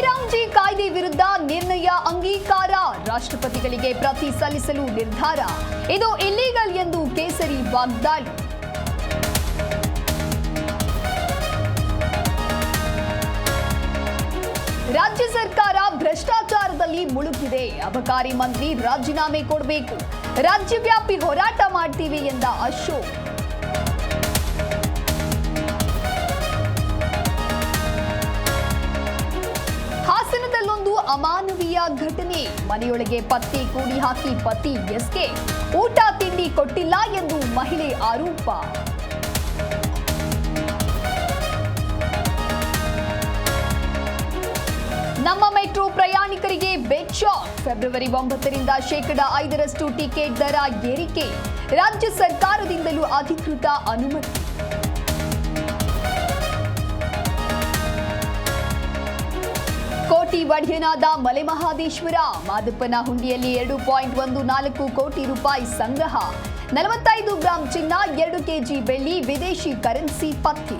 ಶ್ರೀರಾಮ್ಜಿ ಕಾಯ್ದೆ ವಿರುದ್ಧ ನಿರ್ಣಯ ಅಂಗೀಕಾರ, ರಾಷ್ಟ್ರಪತಿಗಳಿಗೆ ಪ್ರತಿ ಸಲ್ಲಿಸಲು ನಿರ್ಧಾರ. ಇದು ಇಲ್ಲೀಗಲ್ ಎಂದು ಕೇಸರಿ ವಾಗ್ದಾಳಿ. ರಾಜ್ಯ ಸರ್ಕಾರ ಭ್ರಷ್ಟಾಚಾರದಲ್ಲಿ ಮುಳುಗಿದೆ. ಅಬಕಾರಿ ಮಂತ್ರಿ ರಾಜೀನಾಮೆ ಕೊಡಬೇಕು. ರಾಜ್ಯವ್ಯಾಪಿ ಹೋರಾಟ ಮಾಡ್ತೀವಿ ಎಂದ ಅಶೋಕ್. ಹಾಸನದಲ್ಲೊಂದು ಅಮಾನವೀಯ ಘಟನೆ. ಮನೆಯೊಳಗೆ ಪತ್ತೆ ಕೂಡಿ ಹಾಕಿ ಪತಿ ಎಸ್ಕೆ, ಊಟ ತಿಂಡಿ ಕೊಟ್ಟಿಲ್ಲ ಎಂದು ಮಹಿಳೆ ಆರೋಪ. ನಮ್ಮ ಮೆಟ್ರೋ ಪ್ರಯಾಣಿಕರಿಗೆ ಬೆಡ್ ಶಾಕ್. ಫೆಬ್ರವರಿ 9ರಿಂದ 5% ಟಿಕೆಟ್ ದರ ಏರಿಕೆ. ರಾಜ್ಯ ಸರ್ಕಾರದಿಂದಲೂ ಅಧಿಕೃತ ಅನುಮತಿ. ಕೋಟಿ ಒಡೆಯನಾದ ಮಲೆಮಹದೇಶ್ವರ. ಮಾದಪ್ಪನ ಹುಂಡಿಯಲ್ಲಿ 2.14 ಕೋಟಿ ರೂಪಾಯಿ ಸಂಗ್ರಹ. 45 ಗ್ರಾಂ ಚಿನ್ನ, 2 ಕೆಜಿ ಬೆಳ್ಳಿ, ವಿದೇಶಿ ಕರೆನ್ಸಿ ಪತ್ತೆ.